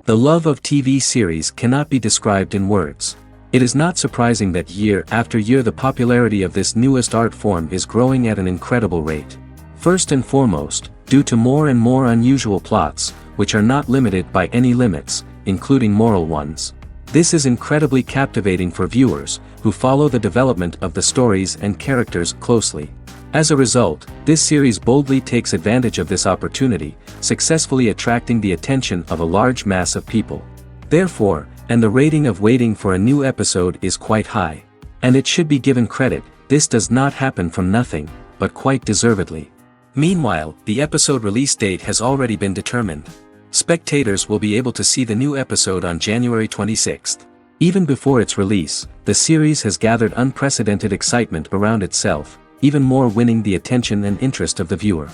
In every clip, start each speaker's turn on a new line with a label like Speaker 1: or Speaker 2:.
Speaker 1: The love of TV series cannot be described in words. It is not surprising that year after year the popularity of this newest art form is growing at an incredible rate. First and foremost, due to more and more unusual plots, which are not limited by any limits, including moral ones. This is incredibly captivating for viewers, who follow the development of the stories and characters closely. As a result, this series boldly takes advantage of this opportunity, successfully attracting the attention of a large mass of people. Therefore, and the rating of waiting for a new episode is quite high. And it should be given credit, this does not happen from nothing, but quite deservedly. Meanwhile, the episode release date has already been determined. Spectators will be able to see the new episode on January 26th. Even before its release, the series has gathered unprecedented excitement around itself, even more winning the attention and interest of the viewer.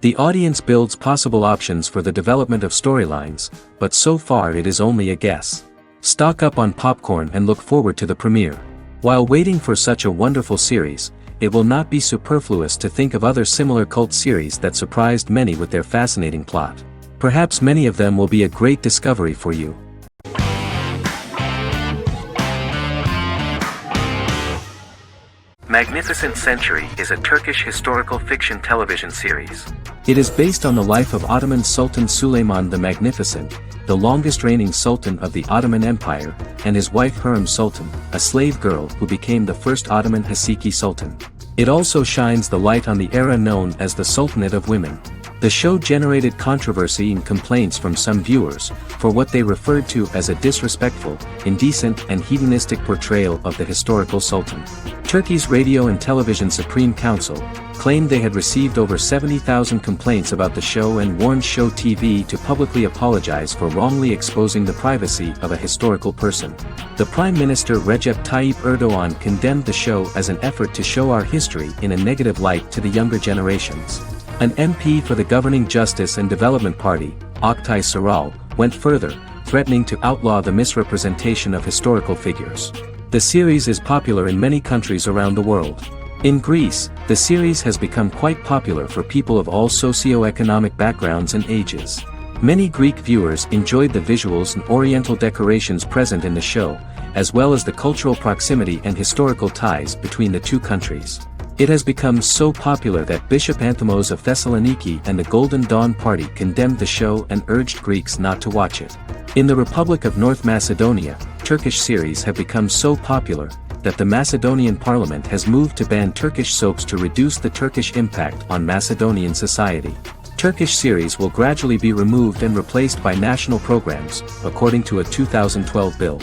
Speaker 1: The audience builds possible options for the development of storylines, but so far it is only a guess. Stock up on popcorn and look forward to the premiere. While waiting for such a wonderful series, it will not be superfluous to think of other similar cult series that surprised many with their fascinating plot. Perhaps many of them will be a great discovery for you. Magnificent Century is a Turkish historical fiction television series. It is based on the life of Ottoman Sultan Süleyman the Magnificent, the longest reigning sultan of the Ottoman Empire, and his wife Hürrem Sultan, a slave girl who became the first Ottoman Haseki Sultan. It also shines the light on the era known as the Sultanate of Women. The show generated controversy and complaints from some viewers, for what they referred to as a disrespectful, indecent and hedonistic portrayal of the historical sultan. Turkey's Radio and Television Supreme Council claimed they had received over 70,000 complaints about the show and warned Show TV to publicly apologize for wrongly exposing the privacy of a historical person. The Prime Minister Recep Tayyip Erdogan condemned the show as an effort to show our history in a negative light to the younger generations. An MP for the governing Justice and Development Party, Oktay Saral, went further, threatening to outlaw the misrepresentation of historical figures. The series is popular in many countries around the world. In Greece, the series has become quite popular for people of all socio-economic backgrounds and ages. Many Greek viewers enjoyed the visuals and oriental decorations present in the show, as well as the cultural proximity and historical ties between the two countries. It has become so popular that Bishop Anthemos of Thessaloniki and the Golden Dawn Party condemned the show and urged Greeks not to watch it. In the Republic of North Macedonia, Turkish series have become so popular that the Macedonian parliament has moved to ban Turkish soaps to reduce the Turkish impact on Macedonian society. Turkish series will gradually be removed and replaced by national programs, according to a 2012 bill.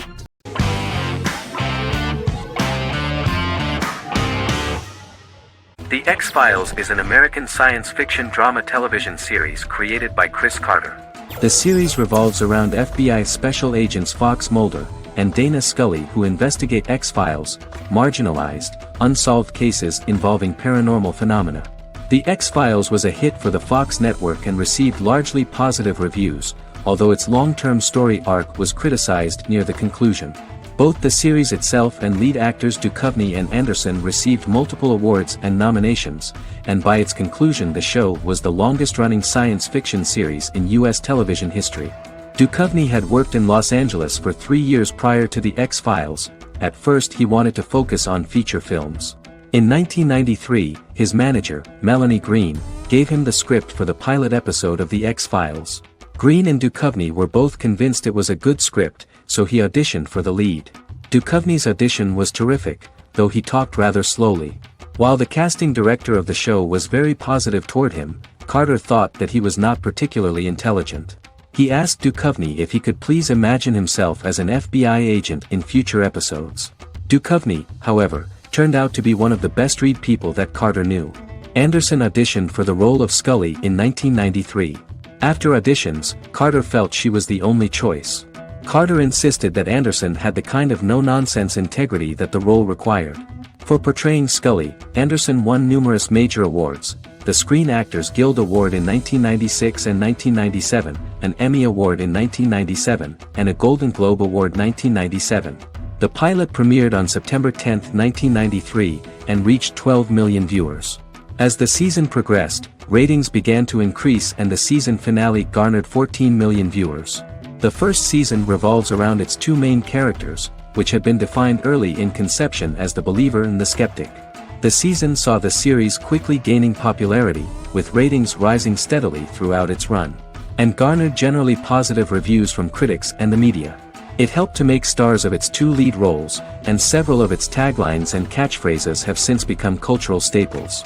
Speaker 1: The X-Files is an American science fiction drama television series created by Chris Carter. The series revolves around FBI special agents Fox Mulder and Dana Scully who investigate X-Files, marginalized, unsolved cases involving paranormal phenomena. The X-Files was a hit for the Fox network and received largely positive reviews, although its long-term story arc was criticized near the conclusion. Both the series itself and lead actors Duchovny and Anderson received multiple awards and nominations, and by its conclusion the show was the longest-running science fiction series in U.S. television history. Duchovny had worked in Los Angeles for 3 years prior to The X-Files. At first he wanted to focus on feature films. In 1993, his manager, Melanie Green, gave him the script for the pilot episode of The X-Files. Green and Duchovny were both convinced it was a good script, so he auditioned for the lead. Duchovny's audition was terrific, though he talked rather slowly. While the casting director of the show was very positive toward him, Carter thought that he was not particularly intelligent. He asked Duchovny if he could please imagine himself as an FBI agent in future episodes. Duchovny, however, turned out to be one of the best-read people that Carter knew. Anderson auditioned for the role of Scully in 1993. After auditions, Carter felt she was the only choice. Carter insisted that Anderson had the kind of no-nonsense integrity that the role required. For portraying Scully, Anderson won numerous major awards, the Screen Actors Guild Award in 1996 and 1997, an Emmy Award in 1997, and a Golden Globe Award 1997. The pilot premiered on September 10, 1993, and reached 12 million viewers. As the season progressed, ratings began to increase and the season finale garnered 14 million viewers. The first season revolves around its two main characters, which had been defined early in conception as the believer and the skeptic. The season saw the series quickly gaining popularity, with ratings rising steadily throughout its run, and garnered generally positive reviews from critics and the media. It helped to make stars of its two lead roles, and several of its taglines and catchphrases have since become cultural staples.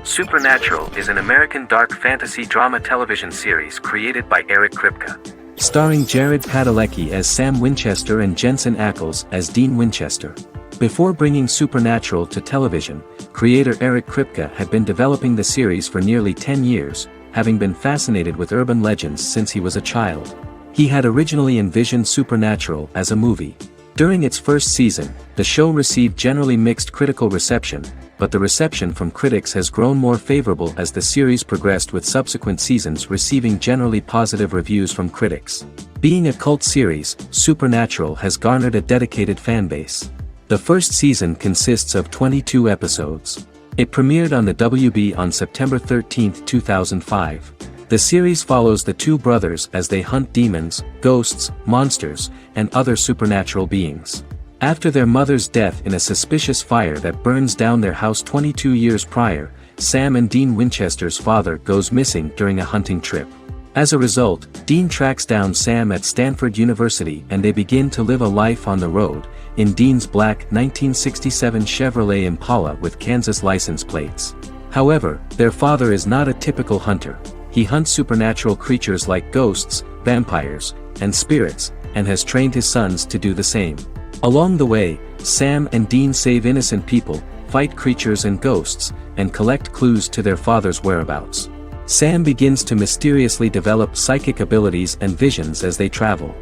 Speaker 2: Supernatural is an American dark fantasy drama television series created by Eric Kripke.
Speaker 1: Starring Jared Padalecki as Sam Winchester and Jensen Ackles as Dean Winchester. Before bringing Supernatural to television, creator Eric Kripke had been developing the series for nearly 10 years, having been fascinated with urban legends since he was a child. He had originally envisioned Supernatural as a movie. During its first season, the show received generally mixed critical reception, but the reception from critics has grown more favorable as the series progressed, with subsequent seasons receiving generally positive reviews from critics. Being a cult series, Supernatural has garnered a dedicated fanbase. The first season consists of 22 episodes. It premiered on the WB on September 13, 2005. The series follows the two brothers as they hunt demons, ghosts, monsters, and other supernatural beings. After their mother's death in a suspicious fire that burns down their house 22 years prior, Sam and Dean Winchester's father goes missing during a hunting trip. As a result, Dean tracks down Sam at Stanford University and they begin to live a life on the road, in Dean's black 1967 Chevrolet Impala with Kansas license plates. However, their father is not a typical hunter. He hunts supernatural creatures like ghosts, vampires, and spirits, and has trained his sons to do the same. Along the way, Sam and Dean save innocent people, fight creatures and ghosts, and collect clues to their father's whereabouts. Sam begins to mysteriously develop psychic abilities and visions as they travel.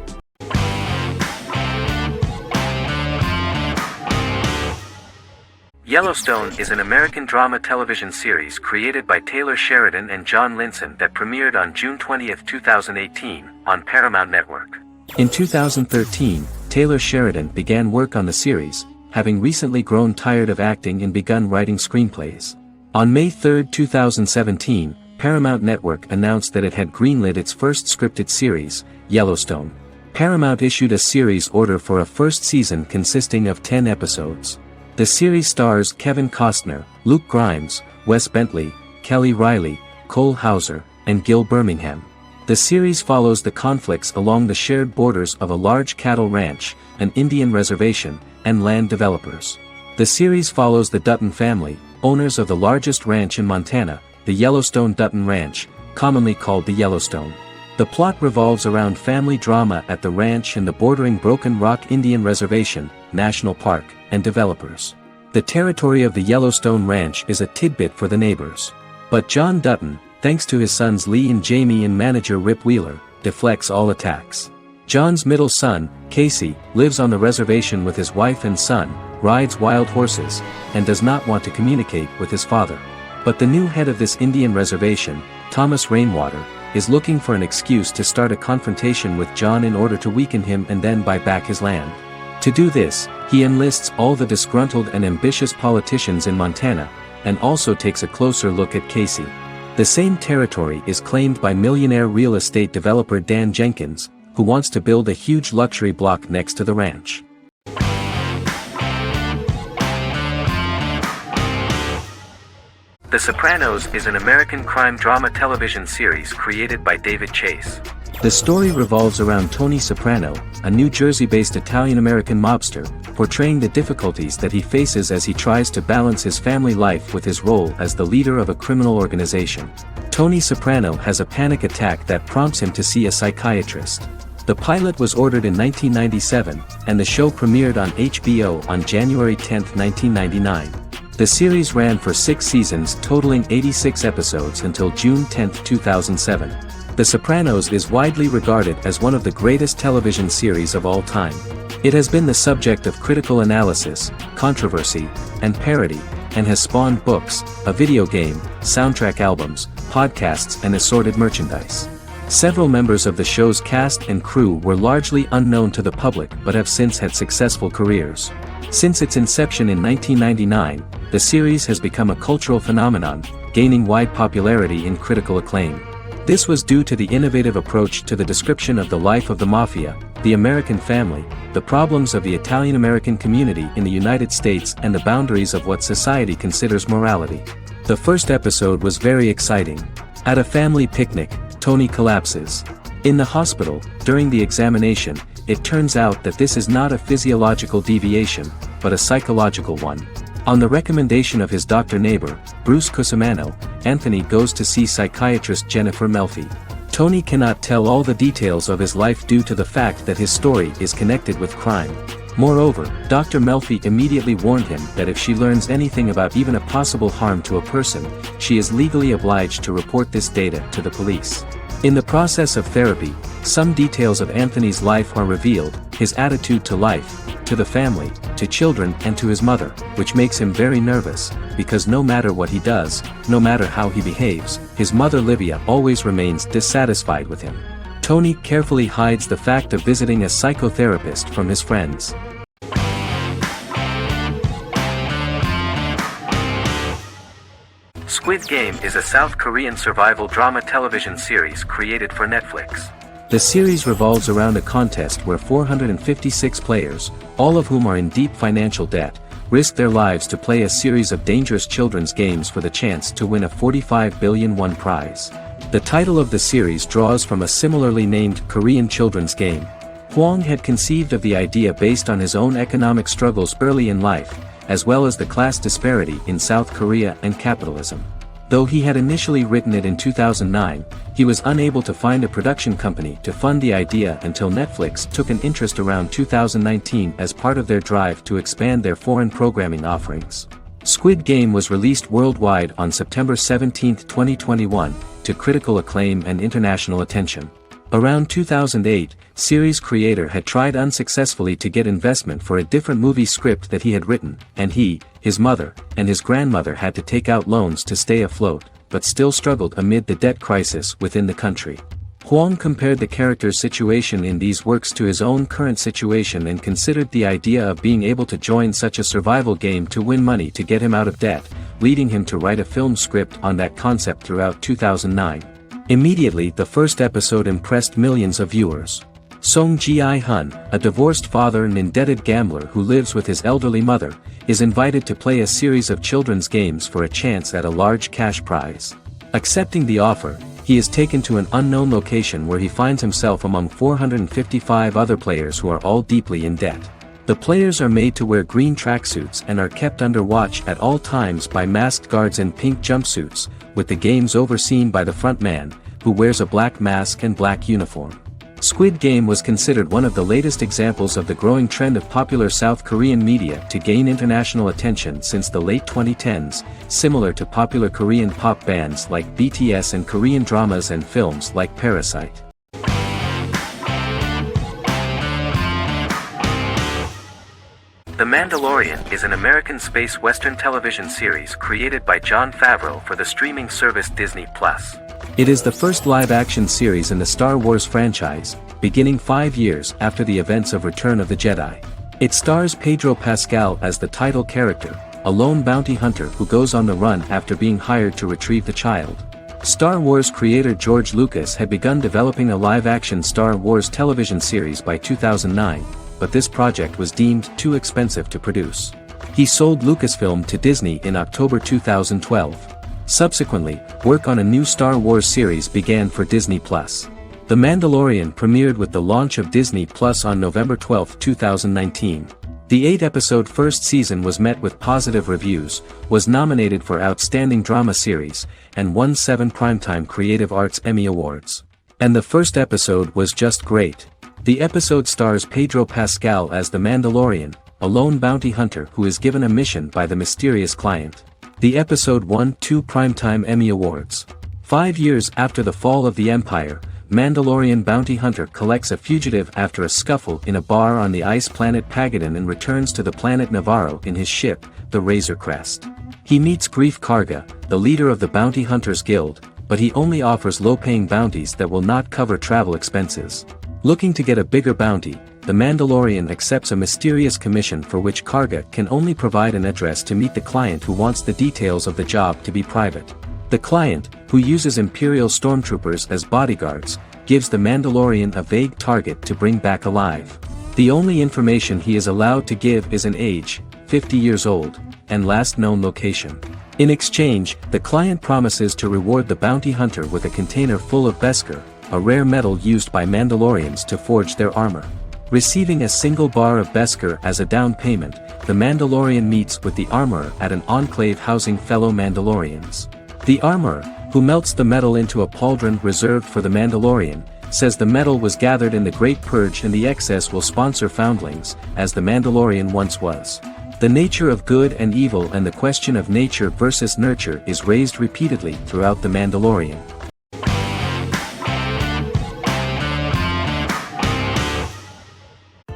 Speaker 2: Yellowstone is an American drama television series created by Taylor Sheridan and John Linson that premiered on June 20, 2018, on Paramount Network.
Speaker 1: In 2013, Taylor Sheridan began work on the series, having recently grown tired of acting and begun writing screenplays. On May 3, 2017, Paramount Network announced that it had greenlit its first scripted series, Yellowstone. Paramount issued a series order for a first season consisting of 10 episodes. The series stars Kevin Costner, Luke Grimes, Wes Bentley, Kelly Riley, Cole Hauser, and Gil Birmingham. The series follows the conflicts along the shared borders of a large cattle ranch, an Indian reservation, and land developers. The series follows the Dutton family, owners of the largest ranch in Montana, the Yellowstone Dutton Ranch, commonly called the Yellowstone. The plot revolves around family drama at the ranch and the bordering Broken Rock Indian Reservation, National Park, and developers. The territory of the Yellowstone Ranch is a tidbit for the neighbors. But John Dutton, thanks to his sons Lee and Jamie and manager Rip Wheeler, deflects all attacks. John's middle son, Casey, lives on the reservation with his wife and son, rides wild horses, and does not want to communicate with his father. But the new head of this Indian reservation, Thomas Rainwater, is looking for an excuse to start a confrontation with John in order to weaken him and then buy back his land. To do this, he enlists all the disgruntled and ambitious politicians in Montana, and also takes a closer look at Casey. The same territory is claimed by millionaire real estate developer Dan Jenkins, who wants to build a huge luxury block next to the ranch.
Speaker 2: The Sopranos is an American crime drama television series created by David Chase.
Speaker 1: The story revolves around Tony Soprano, a New Jersey-based Italian-American mobster, portraying the difficulties that he faces as he tries to balance his family life with his role as the leader of a criminal organization. Tony Soprano has a panic attack that prompts him to see a psychiatrist. The pilot was ordered in 1997, and the show premiered on HBO on January 10, 1999. The series ran for 6 seasons totaling 86 episodes until June 10, 2007. The Sopranos is widely regarded as one of the greatest television series of all time. It has been the subject of critical analysis, controversy, and parody, and has spawned books, a video game, soundtrack albums, podcasts and assorted merchandise. Several members of the show's cast and crew were largely unknown to the public but have since had successful careers. Since its inception in 1999, the series has become a cultural phenomenon, gaining wide popularity and critical acclaim. This was due to the innovative approach to the description of the life of the mafia, the American family, the problems of the Italian-American community in the United States and the boundaries of what society considers morality. The first episode was very exciting. At a family picnic, Tony collapses. In the hospital, during the examination, it turns out that this is not a physiological deviation, but a psychological one. On the recommendation of his doctor neighbor, Bruce Cusimano, Anthony goes to see psychiatrist Jennifer Melfi. Tony cannot tell all the details of his life due to the fact that his story is connected with crime. Moreover, Dr. Melfi immediately warned him that if she learns anything about even a possible harm to a person, she is legally obliged to report this data to the police. In the process of therapy, some details of Anthony's life are revealed, his attitude to life, to the family, to children and to his mother, which makes him very nervous, because no matter what he does, no matter how he behaves, his mother Livia always remains dissatisfied with him. Tony carefully hides the fact of visiting a psychotherapist from his friends.
Speaker 2: Squid Game is a South Korean survival drama television series created for Netflix.
Speaker 1: The series revolves around a contest where 456 players, all of whom are in deep financial debt, risk their lives to play a series of dangerous children's games for the chance to win a 45 billion won prize. The title of the series draws from a similarly named Korean children's game. Hwang had conceived of the idea based on his own economic struggles early in life, as well as the class disparity in South Korea and capitalism. Though he had initially written it in 2009, he was unable to find a production company to fund the idea until Netflix took an interest around 2019 as part of their drive to expand their foreign programming offerings. Squid Game was released worldwide on September 17, 2021, to critical acclaim and international attention. Around 2008, series creator had tried unsuccessfully to get investment for a different movie script that he had written, and he, his mother, and his grandmother had to take out loans to stay afloat, but still struggled amid the debt crisis within the country. Hwang compared the character's situation in these works to his own current situation and considered the idea of being able to join such a survival game to win money to get him out of debt, leading him to write a film script on that concept throughout 2009. Immediately the first episode impressed millions of viewers. Song Ji-hun, a divorced father and indebted gambler who lives with his elderly mother, is invited to play a series of children's games for a chance at a large cash prize. Accepting the offer, he is taken to an unknown location where he finds himself among 455 other players who are all deeply in debt. The players are made to wear green tracksuits and are kept under watch at all times by masked guards in pink jumpsuits, with the games overseen by the front man, who wears a black mask and black uniform. Squid Game was considered one of the latest examples of the growing trend of popular South Korean media to gain international attention since the late 2010s, similar to popular Korean pop bands like BTS and Korean dramas and films like Parasite.
Speaker 2: The Mandalorian is an American space western television series created by Jon Favreau for the streaming service Disney+.
Speaker 1: It is the first live-action series in the Star Wars franchise, beginning 5 years after the events of Return of the Jedi. It stars Pedro Pascal as the title character, a lone bounty hunter who goes on the run after being hired to retrieve the child. Star Wars creator George Lucas had begun developing a live-action Star Wars television series by 2009, but this project was deemed too expensive to produce. He sold Lucasfilm to Disney in October 2012. Subsequently, work on a new Star Wars series began for Disney+. The Mandalorian premiered with the launch of Disney+ on November 12, 2019. The 8-episode first season was met with positive reviews, was nominated for Outstanding Drama Series, and won 7 Primetime Creative Arts Emmy Awards. And the first episode was just great. The episode stars Pedro Pascal as the Mandalorian, a lone bounty hunter who is given a mission by the mysterious client. The episode won 2 Primetime Emmy Awards. 5 years after the fall of the Empire, Mandalorian bounty hunter collects a fugitive after a scuffle in a bar on the ice planet Pagadan and returns to the planet Navarro in his ship, the Razor Crest. He meets Grief Karga, the leader of the Bounty Hunters Guild, but he only offers low-paying bounties that will not cover travel expenses. Looking to get a bigger bounty, the Mandalorian accepts a mysterious commission for which Karga can only provide an address to meet the client who wants the details of the job to be private. The client, who uses Imperial stormtroopers as bodyguards, gives the Mandalorian a vague target to bring back alive. The only information he is allowed to give is an age, 50 years old, and last known location. In exchange, the client promises to reward the bounty hunter with a container full of Beskar, a rare metal used by Mandalorians to forge their armor. Receiving a single bar of Beskar as a down payment, the Mandalorian meets with the armorer at an enclave housing fellow Mandalorians. The armorer, who melts the metal into a pauldron reserved for the Mandalorian, says the metal was gathered in the Great Purge and the excess will sponsor foundlings, as the Mandalorian once was. The nature of good and evil and the question of nature versus nurture is raised repeatedly throughout The Mandalorian.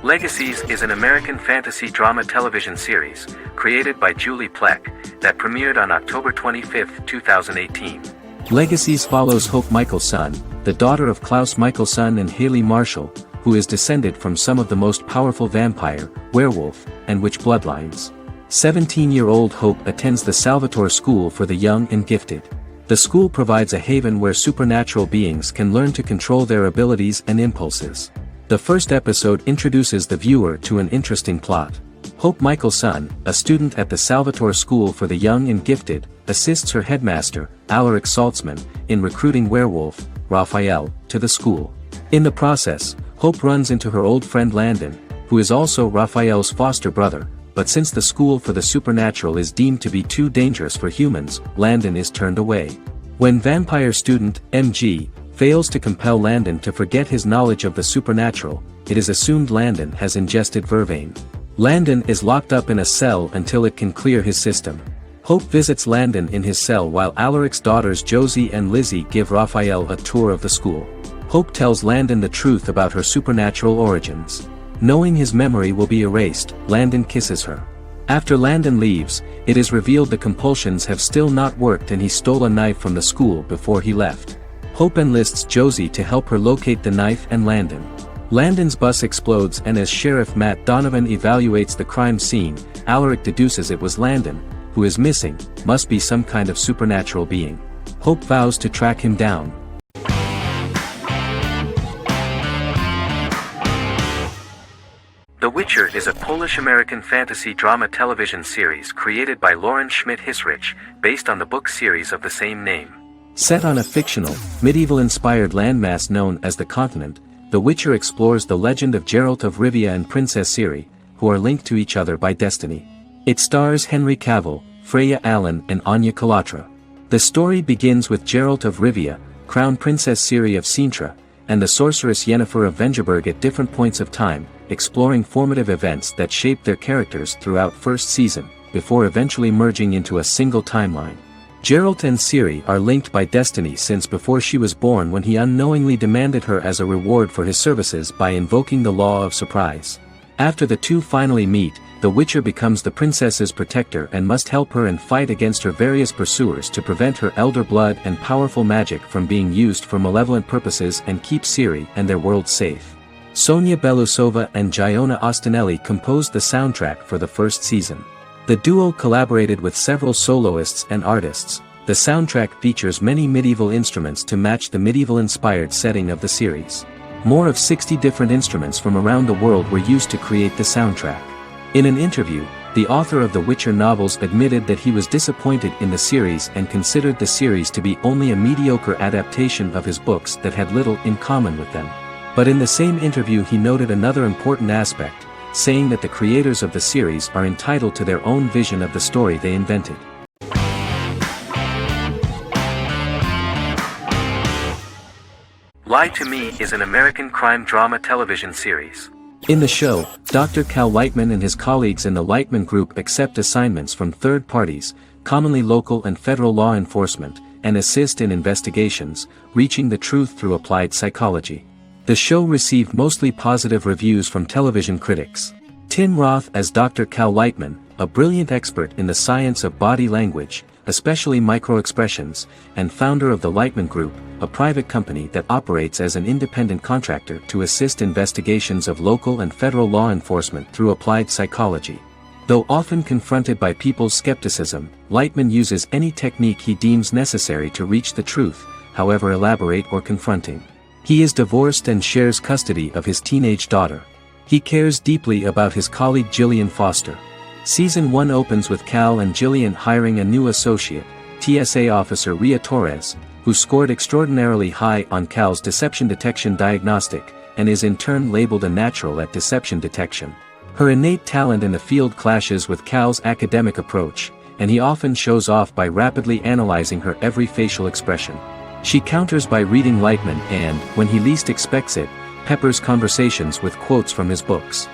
Speaker 2: Legacies is an American fantasy drama television series, created by Julie Plec, that premiered on October 25, 2018.
Speaker 1: Legacies follows Hope Michelson, the daughter of Klaus Michelson and Haley Marshall, who is descended from some of the most powerful vampire, werewolf, and witch bloodlines. 17-year-old Hope attends the Salvatore School for the Young and Gifted. The school provides a haven where supernatural beings can learn to control their abilities and impulses. The first episode introduces the viewer to an interesting plot. Hope Michelson, a student at the Salvatore School for the Young and Gifted, assists her headmaster, Alaric Saltzman, in recruiting werewolf, Raphael, to the school. In the process, Hope runs into her old friend Landon, who is also Raphael's foster brother, but since the school for the supernatural is deemed to be too dangerous for humans, Landon is turned away. When vampire student, MG, fails to compel Landon to forget his knowledge of the supernatural, it is assumed Landon has ingested vervain. Landon is locked up in a cell until it can clear his system. Hope visits Landon in his cell while Alaric's daughters Josie and Lizzie give Raphael a tour of the school. Hope tells Landon the truth about her supernatural origins. Knowing his memory will be erased, Landon kisses her. After Landon leaves, it is revealed the compulsions have still not worked and he stole a knife from the school before he left. Hope enlists Josie to help her locate the knife and Landon. Landon's bus explodes and as Sheriff Matt Donovan evaluates the crime scene, Alaric deduces it was Landon, who is missing, must be some kind of supernatural being. Hope vows to track him down.
Speaker 2: The Witcher is a Polish-American fantasy drama television series created by Lauren Schmidt-Hissrich, based on the book series of the same name.
Speaker 1: Set on a fictional, medieval-inspired landmass known as the Continent, The Witcher explores the legend of Geralt of Rivia and Princess Ciri, who are linked to each other by destiny. It stars Henry Cavill, Freya Allan and Anya Chalotra. The story begins with Geralt of Rivia, Crown Princess Ciri of Sintra, and the sorceress Yennefer of Vengerberg at different points of time, exploring formative events that shaped their characters throughout first season, before eventually merging into a single timeline. Geralt and Ciri are linked by destiny since before she was born when he unknowingly demanded her as a reward for his services by invoking the law of surprise. After the two finally meet, the Witcher becomes the princess's protector and must help her and fight against her various pursuers to prevent her elder blood and powerful magic from being used for malevolent purposes and keep Ciri and their world safe. Sonia Belousova and Giona Ostinelli composed the soundtrack for the first season. The duo collaborated with several soloists and artists. The soundtrack features many medieval instruments to match the medieval-inspired setting of the series. More of 60 different instruments from around the world were used to create the soundtrack. In an interview, the author of the Witcher novels admitted that he was disappointed in the series and considered the series to be only a mediocre adaptation of his books that had little in common with them. But in the same interview he noted another important aspect, saying that the creators of the series are entitled to their own vision of the story they invented.
Speaker 2: Lie to Me is an American crime drama television series.
Speaker 1: In the show, Dr. Cal Lightman and his colleagues in the Lightman Group accept assignments from third parties, commonly local and federal law enforcement, and assist in investigations, reaching the truth through applied psychology. The show received mostly positive reviews from television critics. Tim Roth as Dr. Cal Lightman, a brilliant expert in the science of body language, especially microexpressions, and founder of the Lightman Group, a private company that operates as an independent contractor to assist investigations of local and federal law enforcement through applied psychology. Though often confronted by people's skepticism, Lightman uses any technique he deems necessary to reach the truth, however elaborate or confronting. He is divorced and shares custody of his teenage daughter. He cares deeply about his colleague Gillian Foster. Season 1 opens with Cal and Gillian hiring a new associate, TSA officer Rhea Torres, who scored extraordinarily high on Cal's deception detection diagnostic, and is in turn labeled a natural at deception detection. Her innate talent in the field clashes with Cal's academic approach, and he often shows off by rapidly analyzing her every facial expression. She counters by reading Lightman and, when he least expects it, peppers conversations with quotes from his books.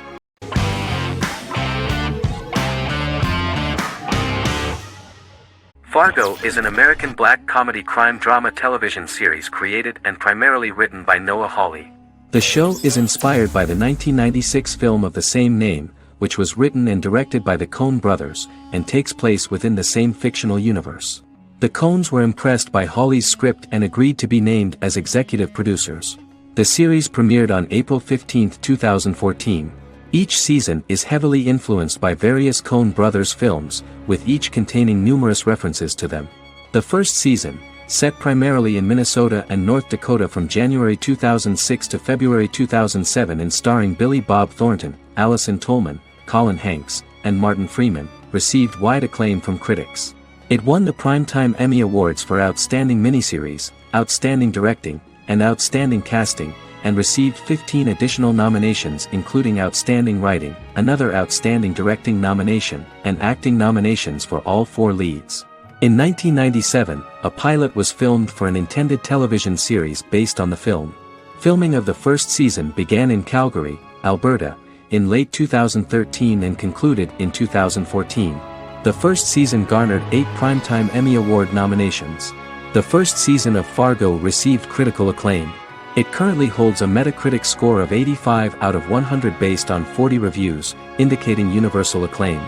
Speaker 2: Fargo is an American black comedy crime drama television series created and primarily written by Noah Hawley.
Speaker 1: The show is inspired by the 1996 film of the same name, which was written and directed by the Coen brothers, and takes place within the same fictional universe. The Coens were impressed by Hawley's script and agreed to be named as executive producers. The series premiered on April 15, 2014. Each season is heavily influenced by various Coen brothers films, with each containing numerous references to them. The first season, set primarily in Minnesota and North Dakota from January 2006 to February 2007 and starring Billy Bob Thornton, Allison Tolman, Colin Hanks, and Martin Freeman, received wide acclaim from critics. It won the Primetime Emmy Awards for Outstanding Miniseries, Outstanding Directing, and Outstanding Casting, and received 15 additional nominations including Outstanding Writing, another Outstanding Directing nomination, and acting nominations for all 4 leads. In 1997, a pilot was filmed for an intended television series based on the film. Filming of the first season began in Calgary, Alberta, in late 2013 and concluded in 2014. The first season garnered 8 Primetime Emmy Award nominations. The first season of Fargo received critical acclaim. It currently holds a Metacritic score of 85 out of 100 based on 40 reviews, indicating universal acclaim.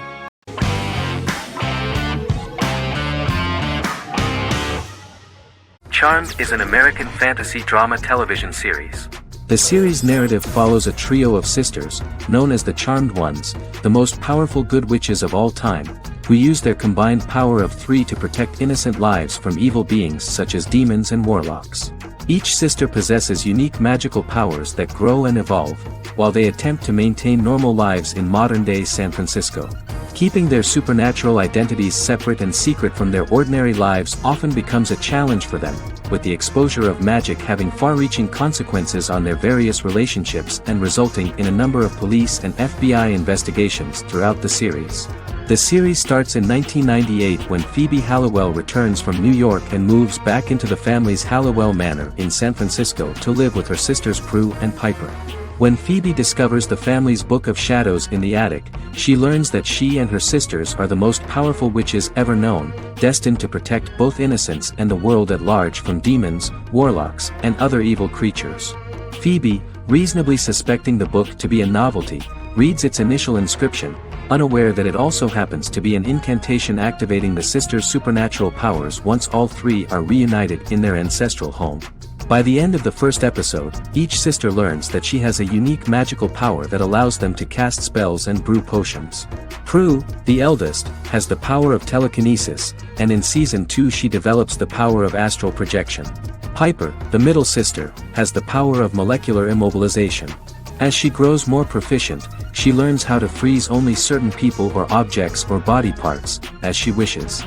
Speaker 2: Charmed is an American fantasy drama television series.
Speaker 1: The series' narrative follows a trio of sisters, known as the Charmed Ones, the most powerful good witches of all time, who use their combined power of 3 to protect innocent lives from evil beings such as demons and warlocks. Each sister possesses unique magical powers that grow and evolve, while they attempt to maintain normal lives in modern-day San Francisco. Keeping their supernatural identities separate and secret from their ordinary lives often becomes a challenge for them, with the exposure of magic having far-reaching consequences on their various relationships and resulting in a number of police and FBI investigations throughout the series. The series starts in 1998 when Phoebe Halliwell returns from New York and moves back into the family's Halliwell Manor in San Francisco to live with her sisters Prue and Piper. When Phoebe discovers the family's Book of Shadows in the attic, she learns that she and her sisters are the most powerful witches ever known, destined to protect both innocents and the world at large from demons, warlocks, and other evil creatures. Phoebe, reasonably suspecting the book to be a novelty, reads its initial inscription, unaware that it also happens to be an incantation activating the sisters' supernatural powers once all 3 are reunited in their ancestral home. By the end of the first episode, each sister learns that she has a unique magical power that allows them to cast spells and brew potions. Prue, the eldest, has the power of telekinesis, and in Season 2 she develops the power of astral projection. Piper, the middle sister, has the power of molecular immobilization. As she grows more proficient, she learns how to freeze only certain people or objects or body parts, as she wishes.